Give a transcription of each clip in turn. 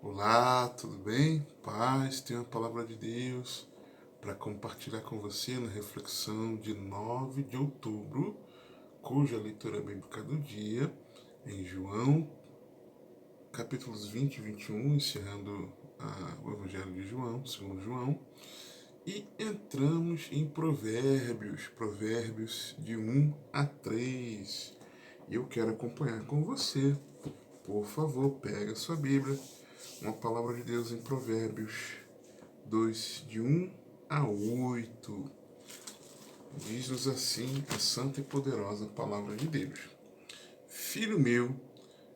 Olá, tudo bem? Paz, tenho a palavra de Deus para compartilhar com você na reflexão de 9 de outubro, cuja leitura bíblica do dia em João, capítulos 20 e 21, encerrando o Evangelho de João, segundo João, e entramos em Provérbios de 1 a 3. E eu quero acompanhar com você. Por favor, pega a sua Bíblia, uma palavra de Deus em Provérbios 2, de 1 a 8. Diz-nos assim a santa e poderosa palavra de Deus. Filho meu,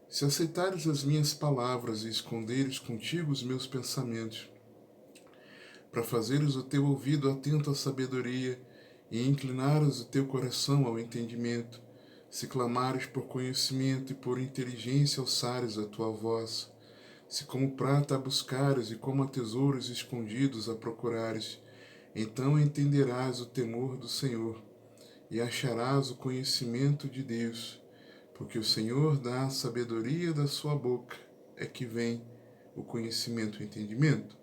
se aceitares as minhas palavras e esconderes contigo os meus pensamentos, para fazeres o teu ouvido atento à sabedoria e inclinares o teu coração ao entendimento, se clamares por conhecimento e por inteligência alçares a tua voz, se como prata a buscares e como a tesouros escondidos a procurares, então entenderás o temor do Senhor e acharás o conhecimento de Deus, porque o Senhor dá a sabedoria da sua boca, é que vem o conhecimento e o entendimento.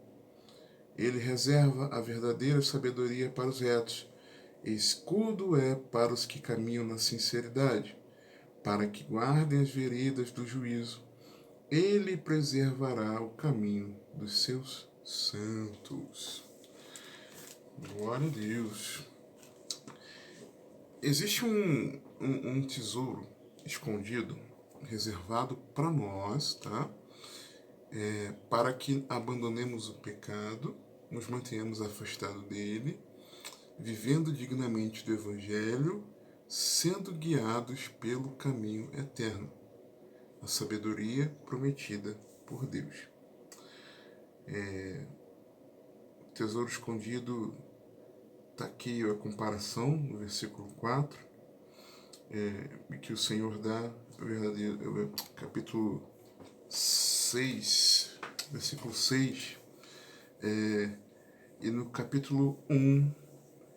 Ele reserva a verdadeira sabedoria para os retos, escudo é para os que caminham na sinceridade, para que guardem as veredas do juízo. Ele preservará o caminho dos seus santos. Glória a Deus. Existe um tesouro escondido, reservado para nós, tá? Para que abandonemos o pecado, nos mantenhamos afastados dele, vivendo dignamente do Evangelho, sendo guiados pelo caminho eterno, a sabedoria prometida por Deus. Tesouro escondido, está aqui a comparação no versículo 4, que o Senhor dá, verdadeiro, capítulo 6, versículo 6, e no capítulo 1,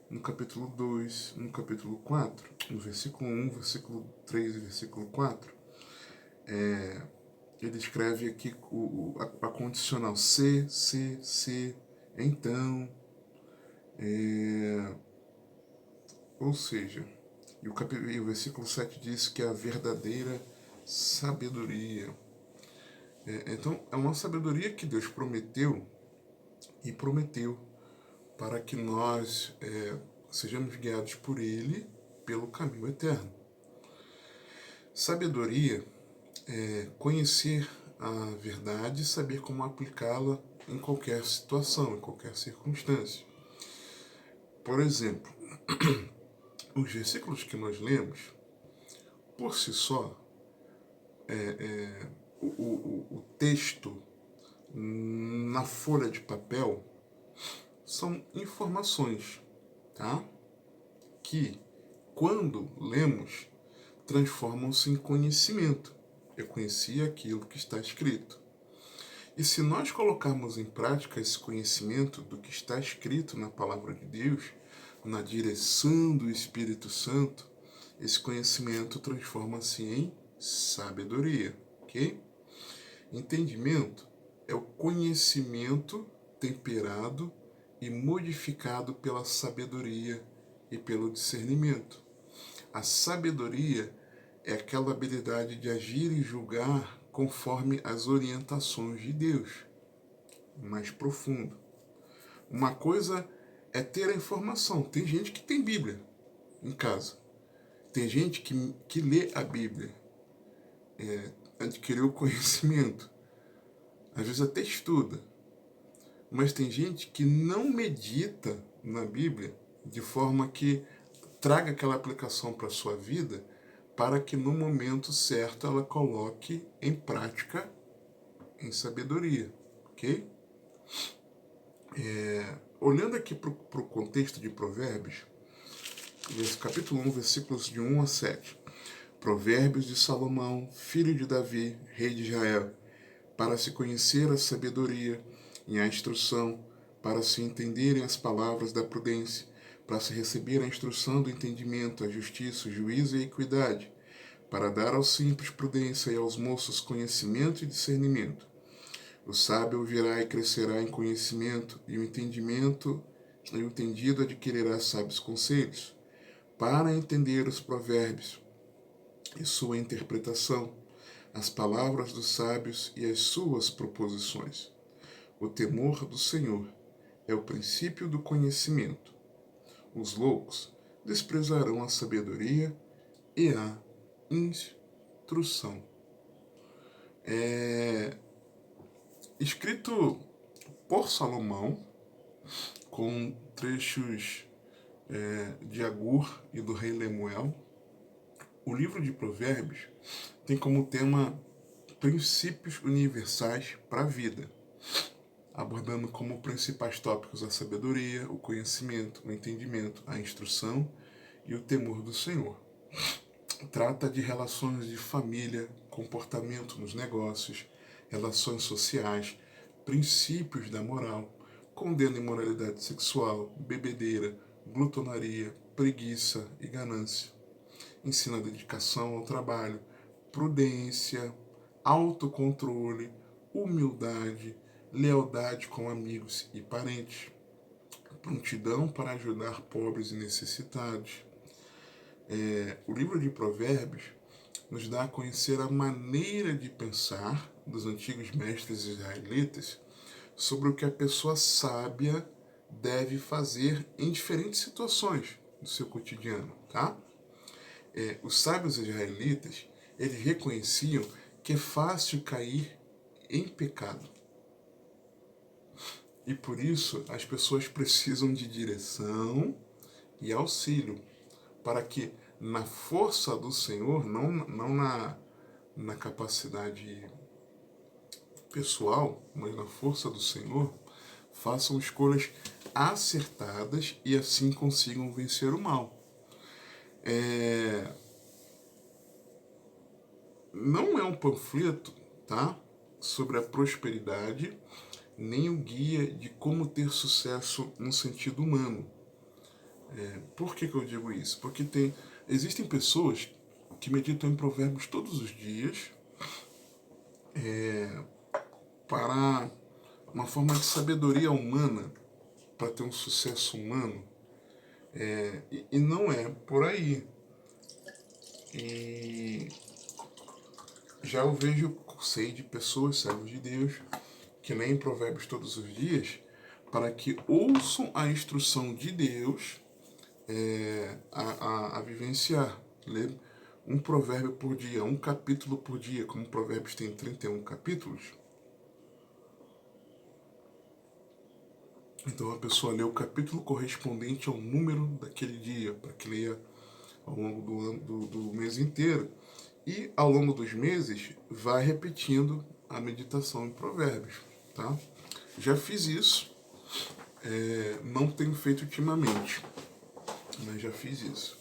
no capítulo 2, no capítulo 4, no versículo 1, versículo 3 e versículo 4, ele escreve aqui a condicional se, então, ou seja, e o versículo 7 diz que é a verdadeira sabedoria. Então, é uma sabedoria que Deus prometeu e prometeu para que nós sejamos guiados por Ele pelo caminho eterno. Sabedoria é conhecer a verdade e saber como aplicá-la em qualquer situação, em qualquer circunstância. Por exemplo, os versículos que nós lemos, por si só, o texto na folha de papel são informações, tá? Que, quando lemos, transformam-se em conhecimento. Eu conheci aquilo que está escrito. E se nós colocarmos em prática esse conhecimento do que está escrito na palavra de Deus, na direção do Espírito Santo, esse conhecimento transforma-se em sabedoria, ok? Entendimento é o conhecimento temperado e modificado pela sabedoria e pelo discernimento. A sabedoria é aquela habilidade de agir e julgar conforme as orientações de Deus, mais profundo. Uma coisa é ter a informação. Tem gente que tem Bíblia em casa. Tem gente que lê a Bíblia, adquiriu conhecimento, às vezes até estuda. Mas tem gente que não medita na Bíblia de forma que traga aquela aplicação para a sua vida, para que no momento certo ela coloque em prática, em sabedoria, ok? Olhando aqui para o contexto de Provérbios, capítulo 1, versículos de 1 a 7. Provérbios de Salomão, filho de Davi, rei de Israel, para se conhecer a sabedoria e a instrução, para se entenderem as palavras da prudência, para se receber a instrução do entendimento, a justiça, o juízo e a equidade, para dar aos simples prudência e aos moços conhecimento e discernimento. O sábio virá e crescerá em conhecimento, e o entendido adquirirá sábios conselhos, para entender os provérbios e sua interpretação, as palavras dos sábios e as suas proposições. O temor do Senhor é o princípio do conhecimento. Os loucos desprezarão a sabedoria e a instrução. Escrito por Salomão, com trechos de Agur e do rei Lemuel, o livro de Provérbios tem como tema princípios universais para a vida, abordando como principais tópicos a sabedoria, o conhecimento, o entendimento, a instrução e o temor do Senhor. Trata de relações de família, comportamento nos negócios, relações sociais, princípios da moral, condena imoralidade sexual, bebedeira, glutonaria, preguiça e ganância. Ensina dedicação ao trabalho, prudência, autocontrole, humildade, lealdade com amigos e parentes, prontidão para ajudar pobres e necessitados. O livro de Provérbios nos dá a conhecer a maneira de pensar dos antigos mestres israelitas sobre o que a pessoa sábia deve fazer em diferentes situações do seu cotidiano, tá? Os sábios israelitas, eles reconheciam que é fácil cair em pecado. E por isso as pessoas precisam de direção e auxílio, para que na força do Senhor, não na capacidade pessoal, mas na força do Senhor, façam escolhas acertadas e assim consigam vencer o mal. Não é um panfleto, tá, sobre a prosperidade, nem um guia de como ter sucesso no sentido humano. Por que eu digo isso? Porque existem pessoas que meditam em provérbios todos os dias para uma forma de sabedoria humana, para ter um sucesso humano. E não é por aí. E já eu sei de pessoas, servos de Deus, que leem provérbios todos os dias, para que ouçam a instrução de Deus a vivenciar. Ler um provérbio por dia, um capítulo por dia, como Provérbios tem 31 capítulos. Então a pessoa lê o capítulo correspondente ao número daquele dia, para que leia ao longo do mês inteiro. E ao longo dos meses vai repetindo a meditação em provérbios, tá? Já fiz isso, não tenho feito ultimamente, mas já fiz isso.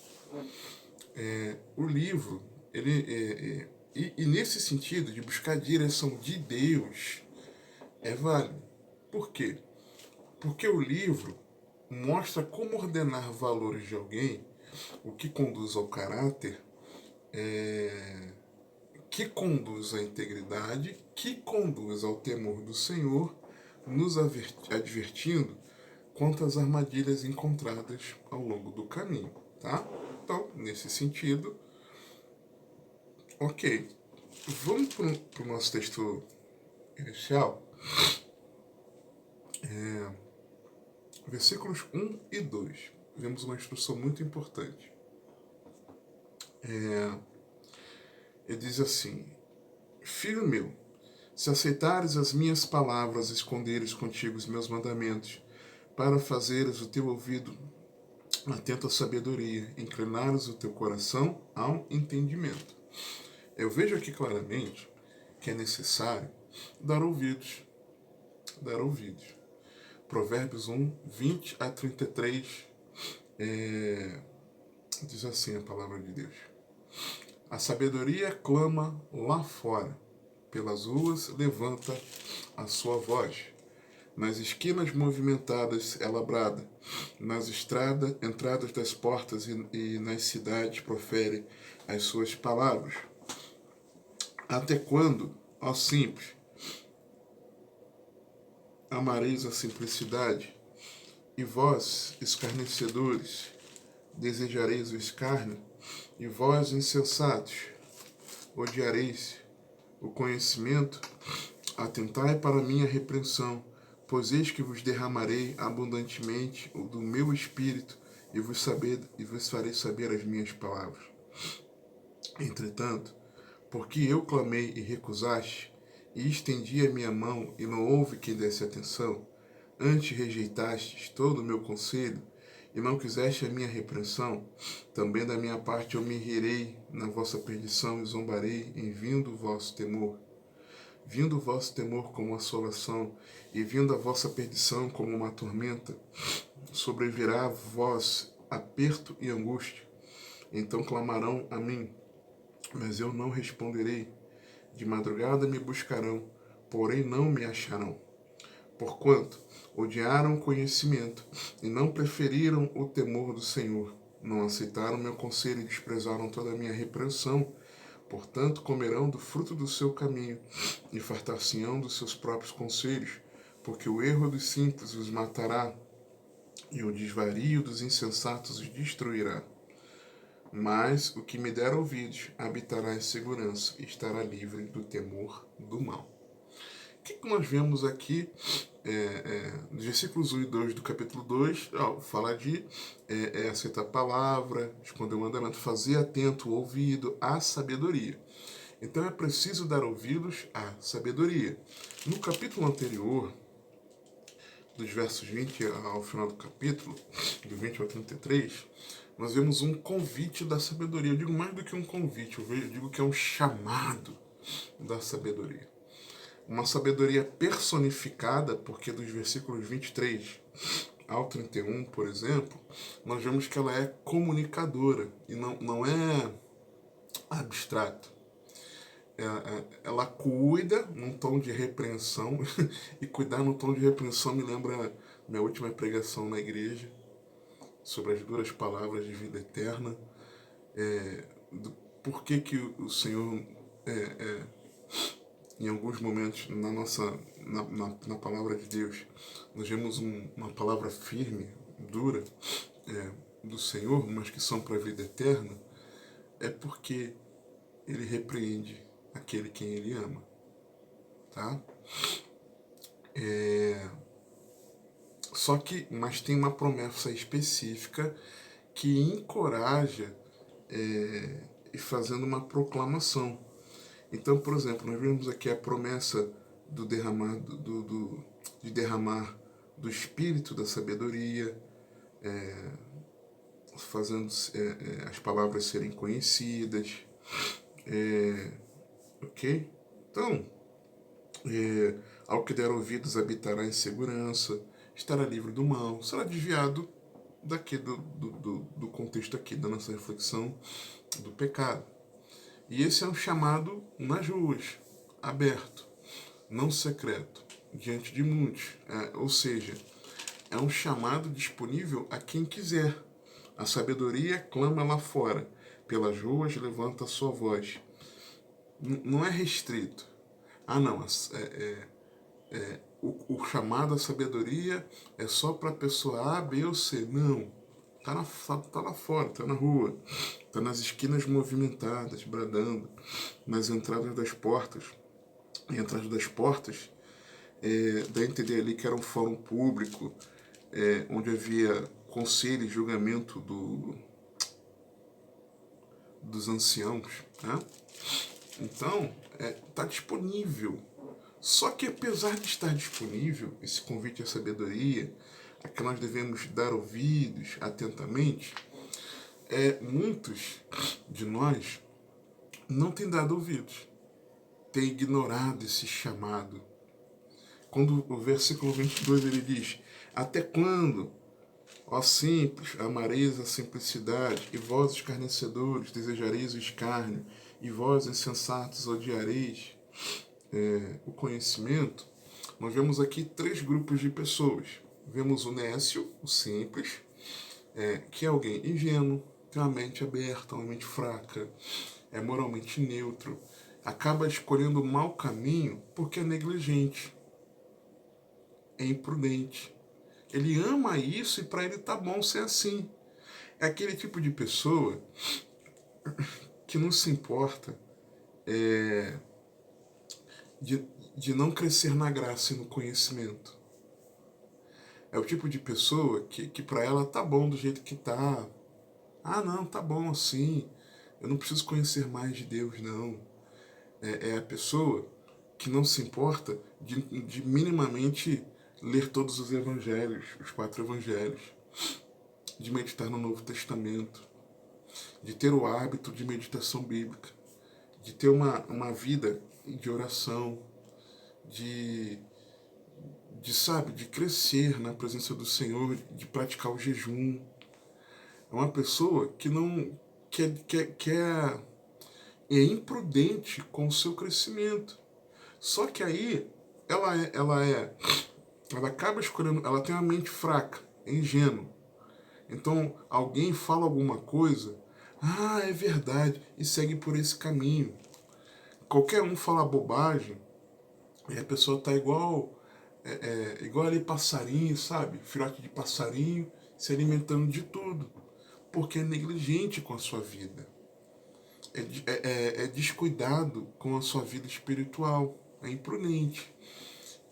O livro, e nesse sentido de buscar a direção de Deus, é válido. Por quê? Porque o livro mostra como ordenar valores de alguém, o que conduz ao caráter, que conduz à integridade, que conduz ao temor do Senhor, nos advertindo quanto às armadilhas encontradas ao longo do caminho, tá? Então, nesse sentido, ok. Vamos para o nosso texto inicial. Versículos 1 e 2. Vemos uma instrução muito importante. Ele diz assim: Filho meu, se aceitares as minhas palavras, esconderes contigo os meus mandamentos, para fazeres o teu ouvido atento à sabedoria, inclinares o teu coração ao entendimento. Eu vejo aqui claramente que é necessário dar ouvidos. Dar ouvidos. Provérbios 1, 20 a 33, diz assim a palavra de Deus: A sabedoria clama lá fora, pelas ruas levanta a sua voz. Nas esquinas movimentadas é labrada, nas entradas das portas e nas cidades profere as suas palavras. Até quando, ó simples, amareis a simplicidade, e vós, escarnecedores, desejareis o escárnio, e vós, insensatos, odiareis o conhecimento. Atentai para minha repreensão, pois eis que vos derramarei abundantemente do meu espírito, e vos farei saber as minhas palavras. Entretanto, porque eu clamei e recusaste, e estendi a minha mão, e não houve quem desse atenção, antes rejeitastes todo o meu conselho, e não quiseste a minha repreensão, também da minha parte eu me rirei na vossa perdição e zombarei em vindo o vosso temor. Vindo o vosso temor como assolação, e vindo a vossa perdição como uma tormenta, sobrevirá a vós aperto e angústia. Então clamarão a mim, mas eu não responderei. De madrugada me buscarão, porém não me acharão. Porquanto odiaram o conhecimento e não preferiram o temor do Senhor. Não aceitaram meu conselho e desprezaram toda a minha repreensão. Portanto, comerão do fruto do seu caminho e fartar-se-ão dos seus próprios conselhos, porque o erro dos simples os matará e o desvario dos insensatos os destruirá. Mas o que me der ouvidos habitará em segurança e estará livre do temor do mal. O que nós vemos aqui nos versículos 1 e 2 do capítulo 2, fala de aceitar a palavra, esconder o mandamento, fazer atento o ouvido à sabedoria. Então é preciso dar ouvidos à sabedoria. No capítulo anterior, dos versos 20 ao final do capítulo, do 20 ao 33, nós vemos um convite da sabedoria. Eu digo mais do que um convite, eu digo que é um chamado da sabedoria. Uma sabedoria personificada, porque dos versículos 23 ao 31, por exemplo, nós vemos que ela é comunicadora e não é abstrato. Ela cuida num tom de repreensão, e cuidar no tom de repreensão me lembra minha última pregação na igreja, sobre as duras palavras de vida eterna, do porquê que o Senhor, em alguns momentos, na palavra de Deus, nós vemos uma palavra firme, dura, do Senhor, mas que são para a vida eterna, é porque Ele repreende aquele quem Ele ama, tá? Mas tem uma promessa específica que encoraja e fazendo uma proclamação. Então, por exemplo, nós vemos aqui a promessa de derramar do Espírito da sabedoria, fazendo as palavras serem conhecidas, ok? Então, ao que der ouvidos habitará em segurança, estará livre do mal, será desviado daqui do contexto aqui da nossa reflexão do pecado. E esse é um chamado nas ruas, aberto, não secreto, diante de muitos. Ou seja, é um chamado disponível a quem quiser. A sabedoria clama lá fora, pelas ruas levanta a sua voz. Não é restrito. Não, o chamado à sabedoria é só para a pessoa A, B ou C. Não, tá lá fora, tá na rua, tá nas esquinas movimentadas, bradando, nas entradas das portas. E atrás das portas, dá a entender ali que era um fórum público, onde havia conselho e julgamento dos anciãos, né? Então, está disponível. Só que apesar de estar disponível, esse convite à sabedoria, a que nós devemos dar ouvidos atentamente, muitos de nós não têm dado ouvidos, têm ignorado esse chamado. Quando o versículo 22 ele diz: até quando, ó simples, amareis a simplicidade, e vós escarnecedores desejareis o escárnio, e vós insensatos odiareis o conhecimento. Nós vemos aqui 3 grupos de pessoas. Vemos o nécio, o simples, que é alguém ingênuo, tem uma mente aberta, uma mente fraca, é moralmente neutro, acaba escolhendo o mau caminho porque é negligente. é imprudente. Ele ama isso e para ele tá bom ser assim. É aquele tipo de pessoa que não se importa de, de não crescer na graça e no conhecimento. É o tipo de pessoa que para ela tá bom do jeito que tá. Ah, não, tá bom assim. Eu não preciso conhecer mais de Deus, não. É a pessoa que não se importa de minimamente ler todos os evangelhos, os 4 evangelhos, de meditar no Novo Testamento, de ter o hábito de meditação bíblica, de ter uma vida de oração, de, de crescer na presença do Senhor, de praticar o jejum. É uma pessoa que não é imprudente com o seu crescimento. Só que aí ela acaba escolhendo, ela tem uma mente fraca, é ingênua. Então alguém fala alguma coisa, ah, é verdade, e segue por esse caminho. Qualquer um fala bobagem e a pessoa tá igual ali passarinho, sabe? Filhote de passarinho se alimentando de tudo, porque é negligente com a sua vida. É descuidado com a sua vida espiritual, é imprudente.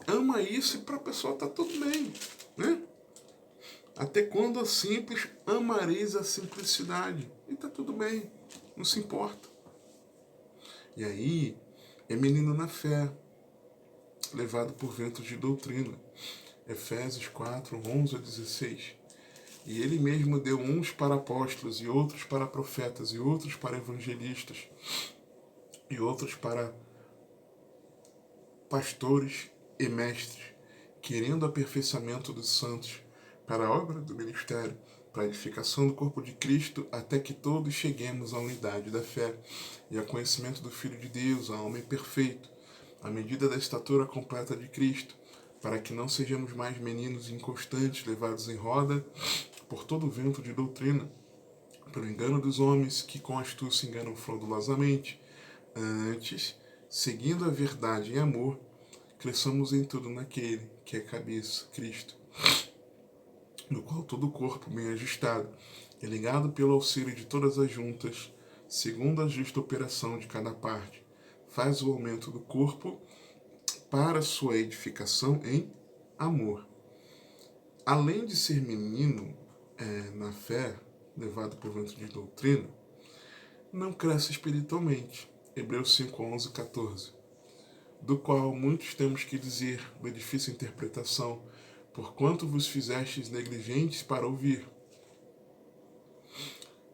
Ama isso e para a pessoa tá tudo bem, né? Até quando a simples amareis a simplicidade. E tá tudo bem, não se importa. E aí, é menino na fé, levado por ventos de doutrina. Efésios 4, 11 a 16. E ele mesmo deu uns para apóstolos, e outros para profetas, e outros para evangelistas, e outros para pastores e mestres, querendo o aperfeiçoamento dos santos, para a obra do ministério, para a edificação do corpo de Cristo, até que todos cheguemos à unidade da fé e ao conhecimento do Filho de Deus, ao homem perfeito, à medida da estatura completa de Cristo, para que não sejamos mais meninos inconstantes, levados em roda por todo o vento de doutrina, pelo engano dos homens que com astúcia enganam fraudulosamente. Antes, seguindo a verdade em amor, cresçamos em tudo naquele que é a cabeça, Cristo, no qual todo o corpo, bem ajustado e ligado pelo auxílio de todas as juntas, segundo a justa operação de cada parte, faz o aumento do corpo para sua edificação em amor. Além de ser menino na fé, levado por vento de doutrina, não cresce espiritualmente. Hebreus 5, 11, 14. Do qual muitos temos que dizer, de difícil interpretação, porquanto vos fizestes negligentes para ouvir.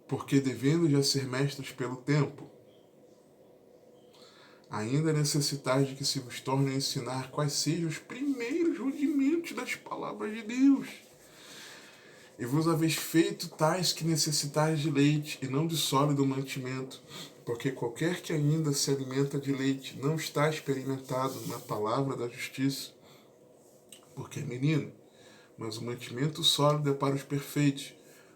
Porque devendo já ser mestres pelo tempo, ainda necessitais de que se vos torne a ensinar quais sejam os primeiros rudimentos das palavras de Deus. E vos haveis feito tais que necessitais de leite, e não de sólido mantimento, porque qualquer que ainda se alimenta de leite não está experimentado na palavra da justiça, porque é menino. Mas o mantimento sólido é para os perfeitos,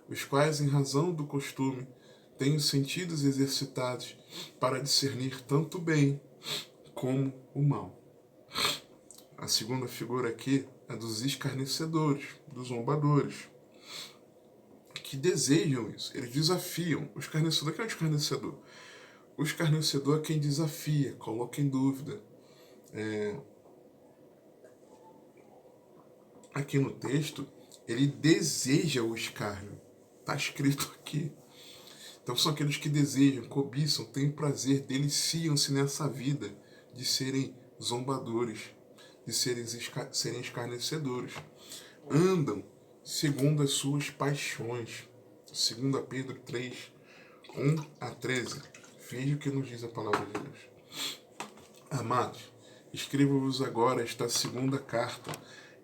os quais, em razão do costume, têm os sentidos exercitados para discernir tanto o bem como o mal. A segunda figura aqui é dos escarnecedores, dos zombadores, que desejam isso, eles desafiam. O escarnecedor, quem é o escarnecedor? O escarnecedor é quem desafia, coloca em dúvida. Aqui no texto, ele deseja o escárnio. Está escrito aqui. Então são aqueles que desejam, cobiçam, têm prazer, deliciam-se nessa vida de serem zombadores, de serem escarnecedores. Andam segundo as suas paixões. 2 Pedro 3, 1 a 13. Veja o que nos diz a palavra de Deus. Amados, escrevo-vos agora esta segunda carta,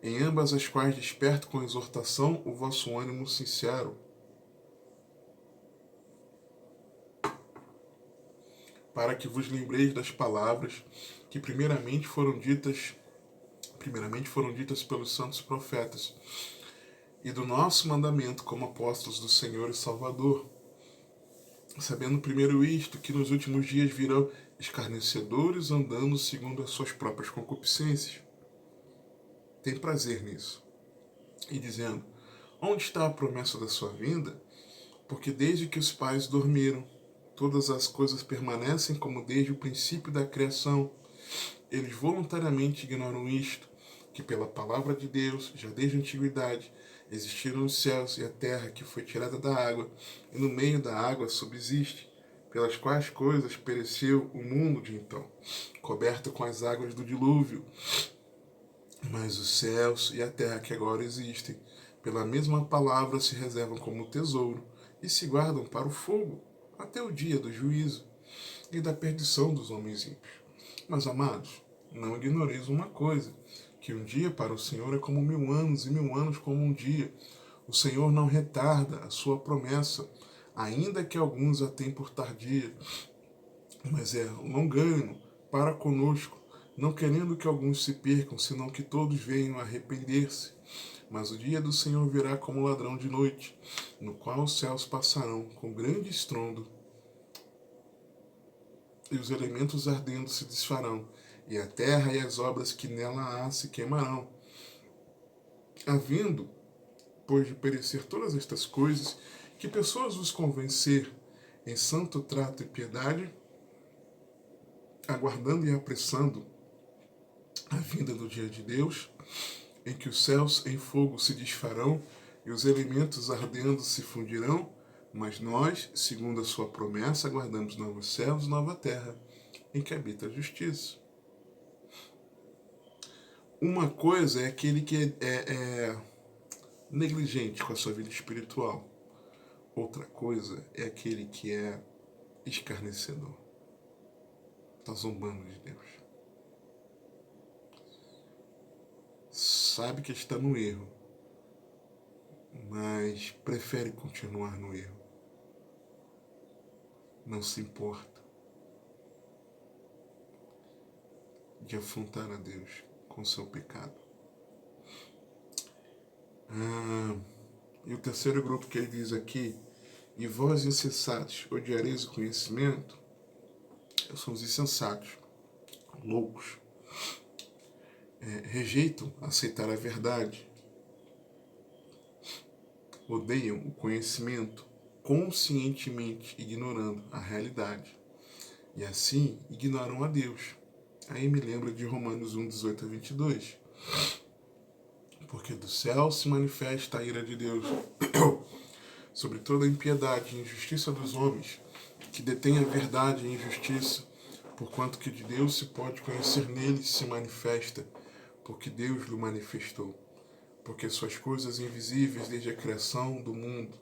em ambas as quais desperto com exortação o vosso ânimo sincero, para que vos lembreis das palavras que primeiramente foram ditas pelos santos profetas, e do nosso mandamento como apóstolos do Senhor e Salvador, sabendo primeiro isto, que nos últimos dias virão escarnecedores andando segundo as suas próprias concupiscências, tem prazer nisso. E dizendo, onde está a promessa da sua vinda? Porque desde que os pais dormiram, todas as coisas permanecem como desde o princípio da criação. Eles voluntariamente ignoram isto, que pela palavra de Deus, já desde a antiguidade, existiram os céus e a terra que foi tirada da água, e no meio da água subsiste, pelas quais coisas pereceu o mundo de então, coberto com as águas do dilúvio. Mas os céus e a terra que agora existem, pela mesma palavra se reservam como tesouro e se guardam para o fogo, até o dia do juízo e da perdição dos homens ímpios. Mas, amados, não ignoreis uma coisa, que um dia para o Senhor é como 1000 anos, e 1000 anos como um dia. O Senhor não retarda a sua promessa, ainda que alguns a tenham por tardia, mas é longânimo para conosco, não querendo que alguns se percam, senão que todos venham a arrepender-se. Mas o dia do Senhor virá como ladrão de noite, no qual os céus passarão com grande estrondo, e os elementos ardendo se desfarão, e a terra e as obras que nela há se queimarão. Havendo, pois, de perecer todas estas coisas, que pessoas vos convencer em santo trato e piedade, aguardando e apressando a vinda do dia de Deus, em que os céus em fogo se desfarão e os elementos ardendo se fundirão, mas nós, segundo a sua promessa, aguardamos novos céus e nova terra, em que habita a justiça. Uma coisa é aquele que é negligente com a sua vida espiritual. Outra coisa é aquele que é escarnecedor. Está zombando de Deus. Sabe que está no erro, mas prefere continuar no erro. Não se importa de afrontar a Deus com seu pecado. E o terceiro grupo que ele diz aqui, e vós insensatos odiareis o conhecimento, são os insensatos, loucos, rejeitam aceitar a verdade, odeiam o conhecimento, conscientemente ignorando a realidade, e assim ignoram a Deus. Aí me lembra de Romanos 1, 18 a 22. Porque do céu se manifesta a ira de Deus sobre toda a impiedade e injustiça dos homens, que detêm a verdade e a injustiça, porquanto que de Deus se pode conhecer nele se manifesta, porque Deus lhe manifestou. Porque suas coisas invisíveis desde a criação do mundo,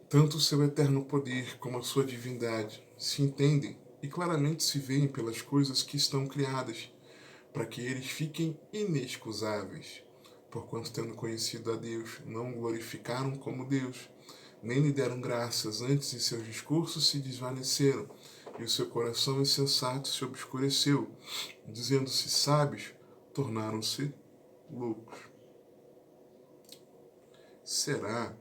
tanto o seu eterno poder como a sua divindade, se entendem e claramente se veem pelas coisas que estão criadas, para que eles fiquem inexcusáveis, porquanto tendo conhecido a Deus, não o glorificaram como Deus, nem lhe deram graças, antes em seus discursos se desvaneceram, e o seu coração insensato se obscureceu, dizendo-se sábios, tornaram-se loucos. Será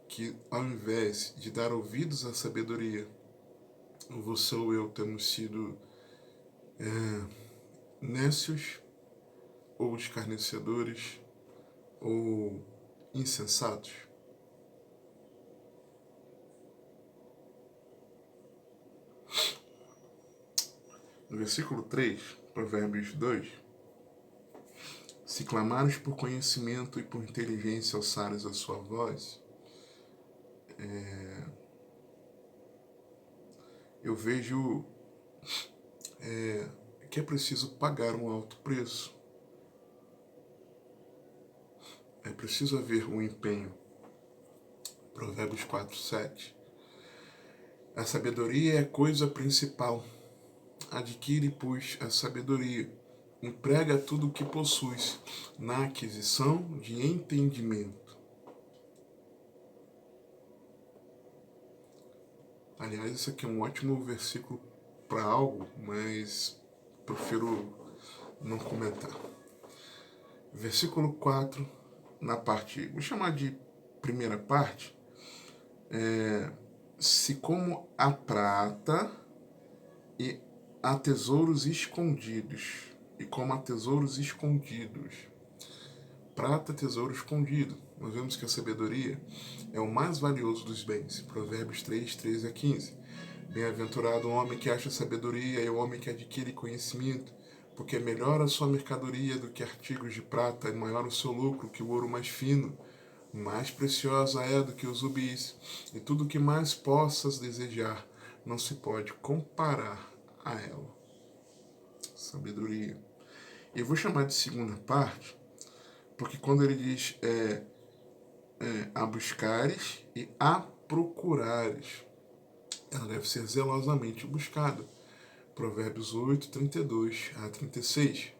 que, ao invés de dar ouvidos à sabedoria, você ou eu temos sido nécios, ou escarnecedores, ou insensatos? No versículo 3, Provérbios 2, se clamares por conhecimento e por inteligência alçares a sua voz, eu vejo que é preciso pagar um alto preço. É preciso haver um empenho. Provérbios 4, 7. A sabedoria é a coisa principal. Adquire, pois, a sabedoria. Emprega tudo o que possuis na aquisição de entendimento. Aliás, isso aqui é um ótimo versículo para algo, mas prefiro não comentar. Versículo 4, na parte, vou chamar de primeira parte, se como a prata e há tesouros escondidos, e como há tesouros escondidos. prata, tesouro escondido. Nós vemos que a sabedoria é o mais valioso dos bens. Provérbios 3, 13 a 15. Bem-aventurado o homem que acha sabedoria e o homem que adquire conhecimento, porque é melhor a sua mercadoria do que artigos de prata, e maior o seu lucro que o ouro mais fino. Mais preciosa é do que os rubis, e tudo o que mais possas desejar não se pode comparar a ela. Sabedoria. E eu vou chamar de segunda parte, porque quando ele diz a buscares e a procurares, ela deve ser zelosamente buscada. Provérbios 8, 32 a 36.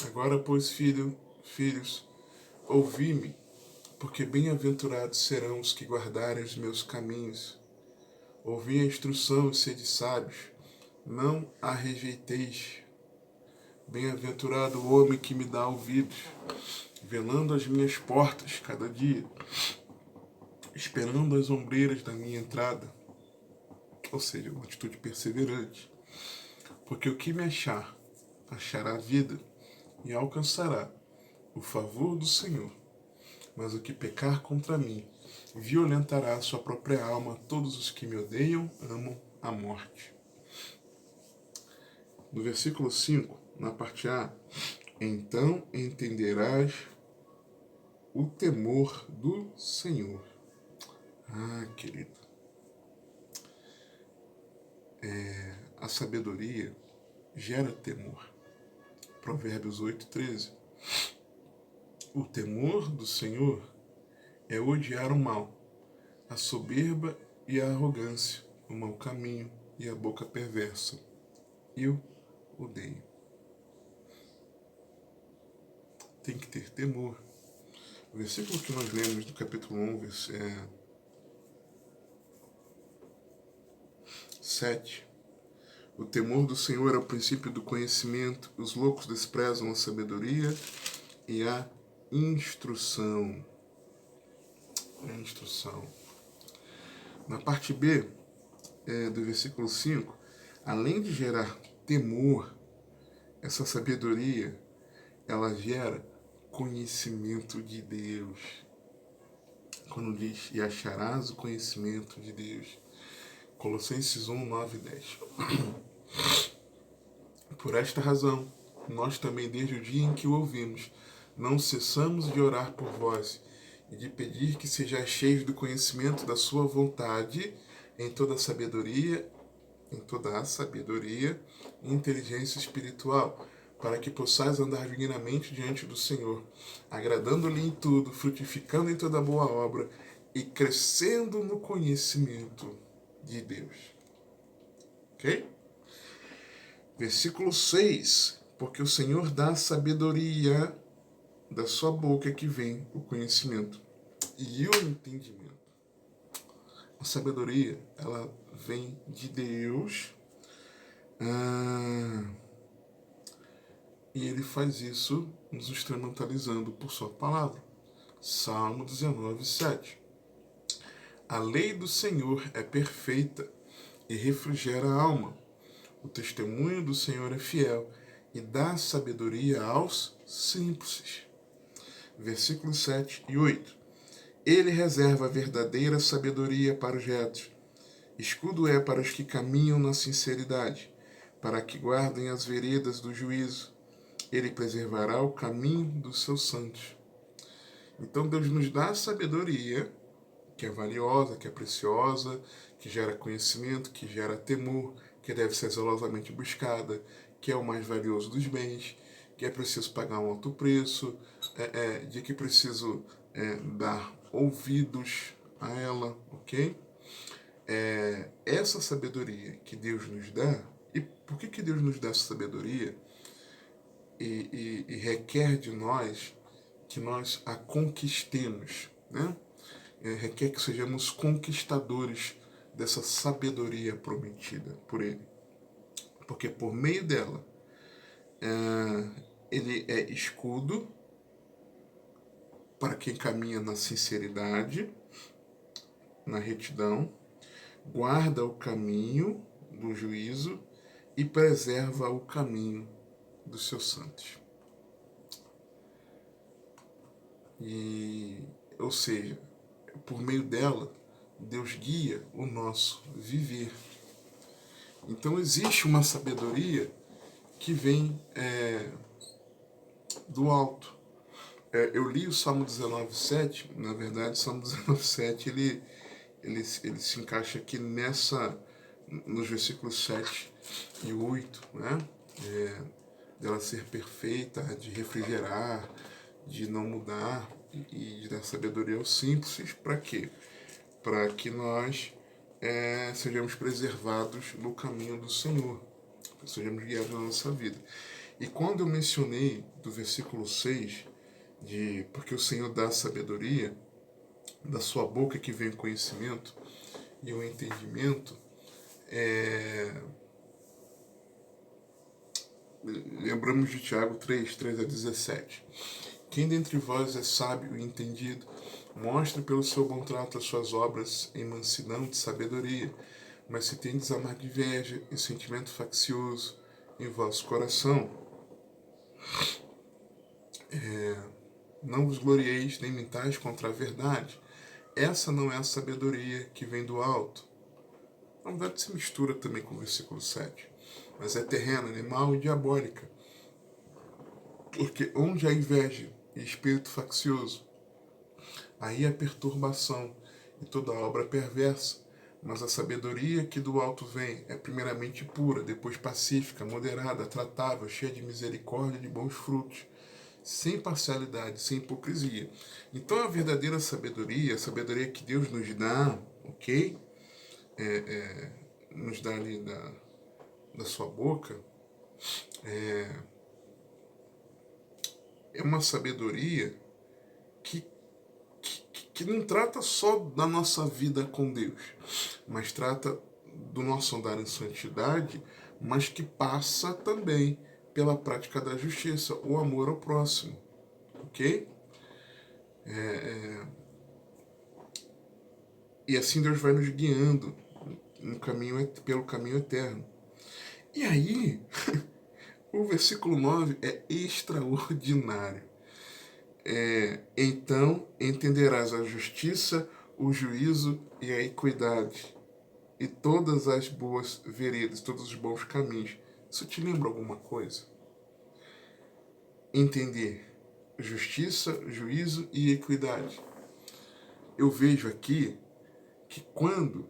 Agora, pois, filhos, ouvi-me, porque bem-aventurados serão os que guardarem os meus caminhos. Ouvi a instrução e sede sábios, não a rejeiteis. Bem-aventurado o homem que me dá ouvidos, velando as minhas portas cada dia, esperando as ombreiras da minha entrada, ou seja, uma atitude perseverante. Porque o que me achar, achará a vida e alcançará o favor do Senhor. Mas o que pecar contra mim, violentará a sua própria alma. Todos os que me odeiam amam a morte. No versículo 5, na parte A, então entenderás o temor do Senhor. Ah, querido, a sabedoria gera temor. Provérbios 8, 13. O temor do Senhor é odiar o mal, a soberba e a arrogância, o mau caminho e a boca perversa. Eu odeio. Tem que ter temor. O versículo que nós lemos no capítulo 1, 7. O temor do Senhor é o princípio do conhecimento. Os loucos desprezam a sabedoria e a instrução. Na parte B do versículo 5, além de gerar temor, essa sabedoria, ela gera conhecimento de Deus. Quando diz, e acharás o conhecimento de Deus. Colossenses 1, 9 e 10. Por esta razão, nós também, desde o dia em que o ouvimos, não cessamos de orar por vós e de pedir que sejais cheios do conhecimento da sua vontade em toda a sabedoria e inteligência espiritual, para que possais andar dignamente diante do Senhor, agradando-lhe em tudo, frutificando em toda boa obra e crescendo no conhecimento de Deus. Ok? Versículo 6. Porque o Senhor dá sabedoria, da sua boca que vem o conhecimento e o entendimento. A sabedoria, ela vem de Deus. E ele faz isso nos instrumentalizando por sua palavra. Salmo 19, 7. A lei do Senhor é perfeita e refrigera a alma. O testemunho do Senhor é fiel e dá sabedoria aos simples. Versículos 7 e 8. Ele reserva a verdadeira sabedoria para os retos. Escudo é para os que caminham na sinceridade, para que guardem as veredas do juízo. Ele preservará o caminho dos seus santos. Então Deus nos dá a sabedoria, que é valiosa, que é preciosa, que gera conhecimento, que gera temor, que deve ser zelosamente buscada, que é o mais valioso dos bens, que é preciso pagar um alto preço, de que preciso dar ouvidos a ela, ok? Essa sabedoria que Deus nos dá, e por que Deus nos dá essa sabedoria e requer de nós que nós a conquistemos, né? Requer que sejamos conquistadores dessa sabedoria prometida por Ele. Porque por meio dela, ele é escudo para quem caminha na sinceridade, na retidão, guarda o caminho do juízo e preserva o caminho dos seus santos. E, ou seja, por meio dela, Deus guia o nosso viver. Então existe uma sabedoria que vem do alto. Eu li o Salmo 19,7, na verdade o Salmo 19,7 ele se encaixa aqui nos versículos 7 e 8, né? Dela ser perfeita, de refrigerar, de não mudar e de dar sabedoria aos simples. Para quê? Para que nós sejamos preservados no caminho do Senhor, sejamos guiados na nossa vida. E quando eu mencionei do versículo 6, porque o Senhor dá sabedoria, da sua boca que vem o conhecimento e o entendimento, lembramos de Tiago 3:3-17. Quem dentre vós é sábio e entendido, mostre pelo seu bom trato as suas obras em mansidão de sabedoria. Mas se tendes amarga inveja e sentimento faccioso em vosso coração, não vos glorieis nem mentais contra a verdade. Essa não é a sabedoria que vem do alto. Na verdade se mistura também com o versículo 7. Mas é terrena, animal e diabólica. Porque onde há inveja e espírito faccioso, aí há perturbação e toda obra perversa. Mas a sabedoria que do alto vem é primeiramente pura, depois pacífica, moderada, tratável, cheia de misericórdia e de bons frutos, sem parcialidade, sem hipocrisia. Então a verdadeira sabedoria, a sabedoria que Deus nos dá, ok? Nos dá ali da sua boca, é uma sabedoria que não trata só da nossa vida com Deus, mas trata do nosso andar em santidade, mas que passa também pela prática da justiça, o amor ao próximo, ok? E assim Deus vai nos guiando pelo caminho eterno. E aí, o versículo 9 é extraordinário. Então entenderás a justiça, o juízo e a equidade, e todas as boas veredas, todos os bons caminhos. Isso te lembra alguma coisa? Entender justiça, juízo e equidade. Eu vejo aqui que quando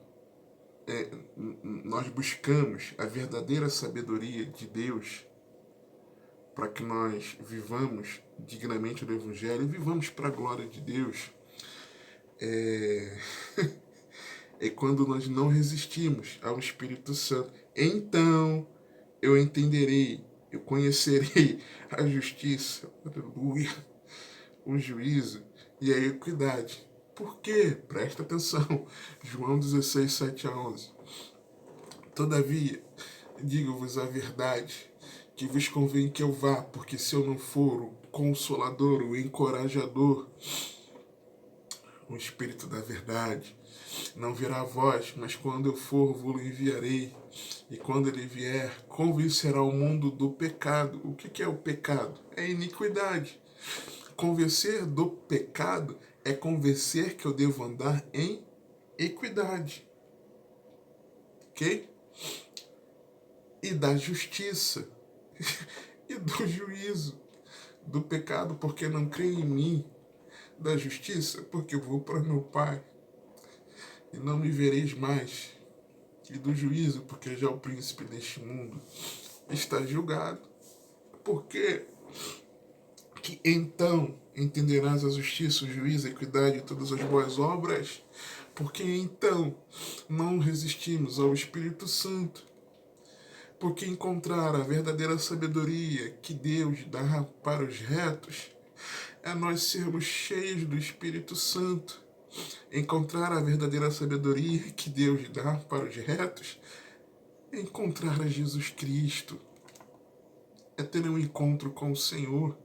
nós buscamos a verdadeira sabedoria de Deus, para que nós vivamos dignamente no Evangelho e vivamos para a glória de Deus, é quando nós não resistimos ao Espírito Santo. Então eu entenderei, eu conhecerei a justiça, aleluia, o juízo e a equidade. Por quê? Presta atenção. João 16, 7-11. Todavia, digo-vos a verdade, que vos convém que eu vá, porque se eu não for o Consolador, o Encorajador, o Espírito da verdade, não virá a vós, mas quando eu for, vos enviarei. E quando ele vier, convencerá o mundo do pecado. O que é o pecado? É a iniquidade. Convencer do pecado é convencer que eu devo andar em equidade. Ok? E da justiça. E do juízo. Do pecado, porque não crê em mim. Da justiça, porque eu vou para meu Pai. E não me vereis mais. E do juízo, porque já o príncipe deste mundo está julgado. Porque que então entenderás a justiça, o juízo, a equidade e todas as boas obras, porque então não resistimos ao Espírito Santo, porque encontrar a verdadeira sabedoria que Deus dá para os retos é nós sermos cheios do Espírito Santo. Encontrar a verdadeira sabedoria que Deus dá para os retos é encontrar a Jesus Cristo, é ter um encontro com o Senhor.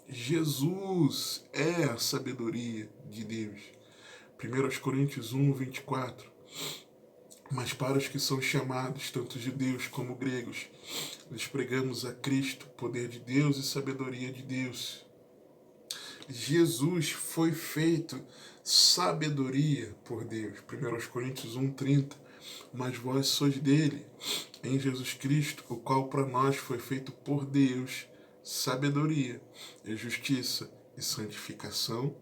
Jesus é a sabedoria de Deus. 1 Coríntios 1:24. Mas para os que são chamados, tanto judeus como gregos, lhes pregamos a Cristo, poder de Deus e sabedoria de Deus. Jesus foi feito sabedoria por Deus. 1 Coríntios 1,30. Mas vós sois dele, em Jesus Cristo, o qual para nós foi feito por Deus sabedoria, e justiça, e santificação,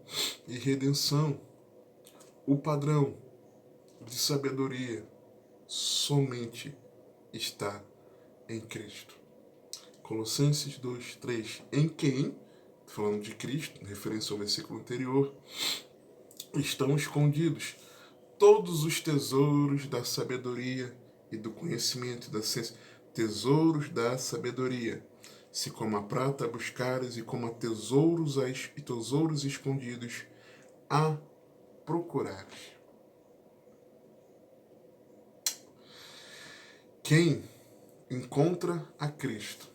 e redenção. O padrão de sabedoria somente está em Cristo. Colossenses 2,3. Em quem, falando de Cristo, em referência ao versículo anterior, estão escondidos todos os tesouros da sabedoria e do conhecimento da ciência. Tesouros da sabedoria. Se como a prata buscares e como a tesouros escondidos a procurares. Quem encontra a Cristo,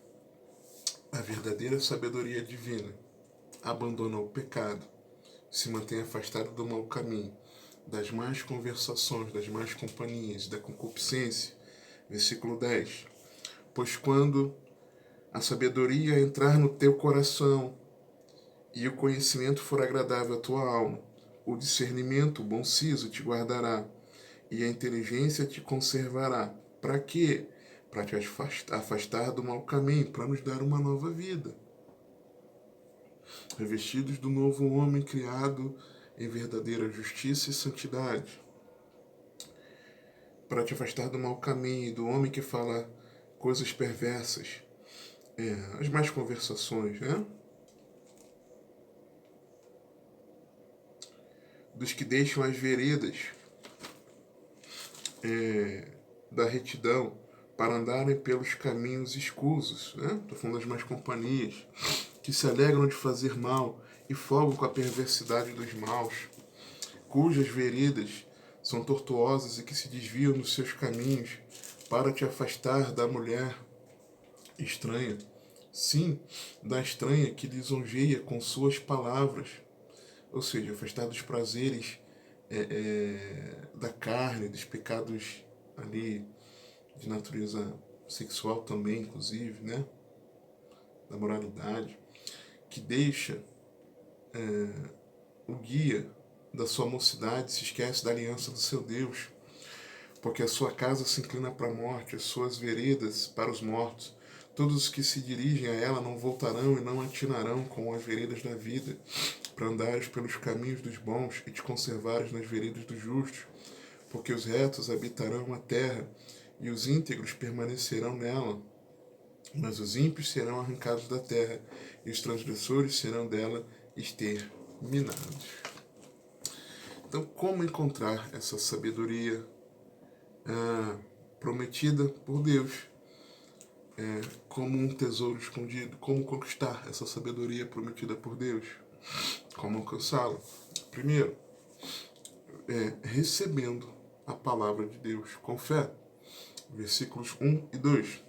a verdadeira sabedoria divina, abandona o pecado, se mantém afastado do mau caminho, das más conversações, das más companhias, da concupiscência. Versículo 10. Pois quando a sabedoria entrar no teu coração e o conhecimento for agradável à tua alma, o discernimento, o bom siso te guardará e a inteligência te conservará. Para quê? Para te afastar do mau caminho, para nos dar uma nova vida. Revestidos do novo homem criado em verdadeira justiça e santidade. Para te afastar do mau caminho, do homem que fala coisas perversas, as más conversações, né? Dos que deixam as veredas da retidão para andarem pelos caminhos escusos, né? Estou falando das más companhias, que se alegram de fazer mal e folgam com a perversidade dos maus, cujas veredas são tortuosas e que se desviam nos seus caminhos para te afastar da mulher estranha, sim, da estranha que lisonjeia com suas palavras, ou seja, afastar dos prazeres da carne, dos pecados ali de natureza sexual também, inclusive, né? Da moralidade, que deixa o guia da sua mocidade, se esquece da aliança do seu Deus, porque a sua casa se inclina para a morte, as suas veredas para os mortos. Todos os que se dirigem a ela não voltarão e não atinarão com as veredas da vida, para andares pelos caminhos dos bons e te conservares nas veredas dos justos, porque os retos habitarão a terra e os íntegros permanecerão nela, mas os ímpios serão arrancados da terra e os transgressores serão dela exterminados. Então, como encontrar essa sabedoria prometida por Deus como um tesouro escondido? Como conquistar essa sabedoria prometida por Deus? Como alcançá-la? Primeiro, recebendo a palavra de Deus com fé. Versículos 1 e 2.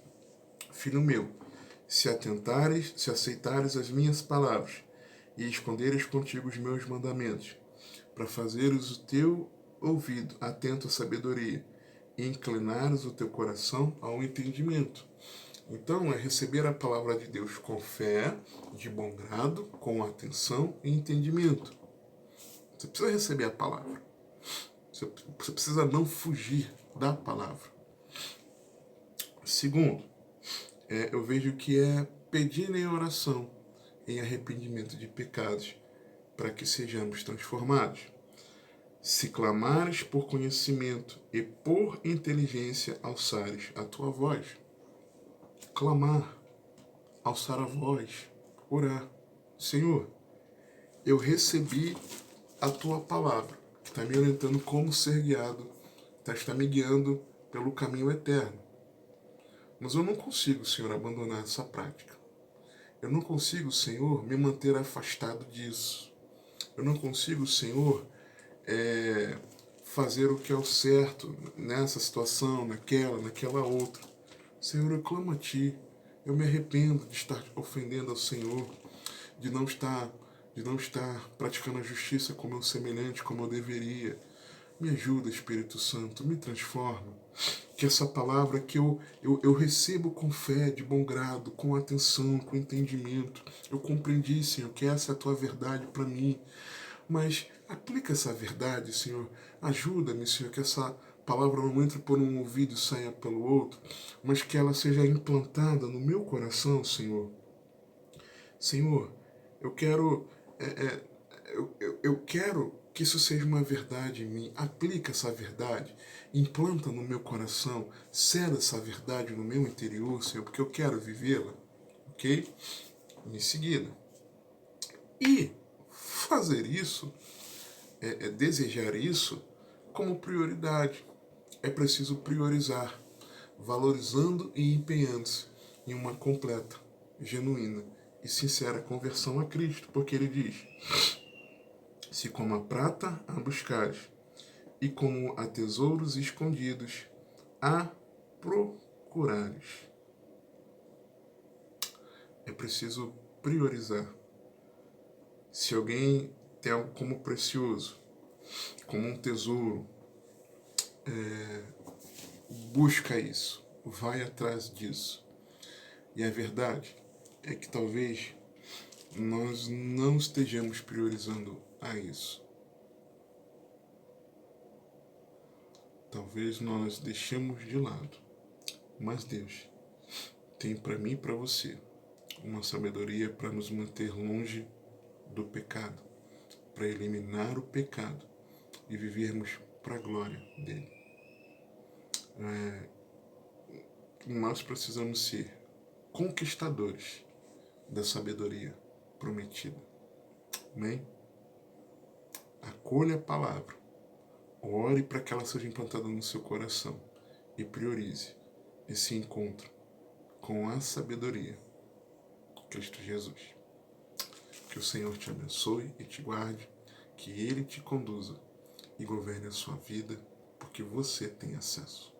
Filho meu, se aceitares as minhas palavras e esconderes contigo os meus mandamentos, para fazeres o teu ouvido atento à sabedoria e inclinares o teu coração ao entendimento. Então, é receber a palavra de Deus com fé, de bom grado, com atenção e entendimento. Você precisa receber a palavra. Você precisa não fugir da palavra. Segundo, eu vejo que é pedir em oração, em arrependimento de pecados, para que sejamos transformados. Se clamares por conhecimento e por inteligência alçares a tua voz. Clamar, alçar a voz, orar. Senhor, eu recebi a tua palavra, que está me orientando como ser guiado, está me guiando pelo caminho eterno. Mas eu não consigo, Senhor, abandonar essa prática. Eu não consigo, Senhor, me manter afastado disso. Eu não consigo, Senhor, fazer o que é o certo nessa situação, naquela outra. Senhor, eu clamo a Ti. Eu me arrependo de estar ofendendo ao Senhor, de não estar praticando a justiça como eu semelhante, como eu deveria. Me ajuda, Espírito Santo, me transforma. Que essa palavra que eu recebo com fé, de bom grado, com atenção, com entendimento. Eu compreendi, Senhor, que essa é a tua verdade para mim. Mas aplica essa verdade, Senhor. Ajuda-me, Senhor, que essa palavra não entre por um ouvido e saia pelo outro, mas que ela seja implantada no meu coração, Senhor. Senhor, eu quero eu quero que isso seja uma verdade em mim. Aplica essa verdade, implanta no meu coração, cela essa verdade no meu interior, Senhor, porque eu quero vivê-la, ok? Em seguida. E fazer isso, desejar isso como prioridade. É preciso priorizar, valorizando e empenhando-se em uma completa, genuína e sincera conversão a Cristo, porque ele diz: se como a prata a buscares, e como a tesouros escondidos a procurares. É preciso priorizar. Se alguém tem algo como precioso, como um tesouro, busca isso, vai atrás disso. E a verdade é que talvez nós não estejamos priorizando a isso. Talvez nós deixemos de lado. Mas Deus tem para mim e para você uma sabedoria para nos manter longe do pecado, para eliminar o pecado e vivermos para a glória dele. Nós precisamos ser conquistadores da sabedoria prometida. Amém? Acolha a palavra, ore para que ela seja implantada no seu coração e priorize esse encontro com a sabedoria, Cristo Jesus. Que o Senhor te abençoe e te guarde, que Ele te conduza e governe a sua vida, porque você tem acesso.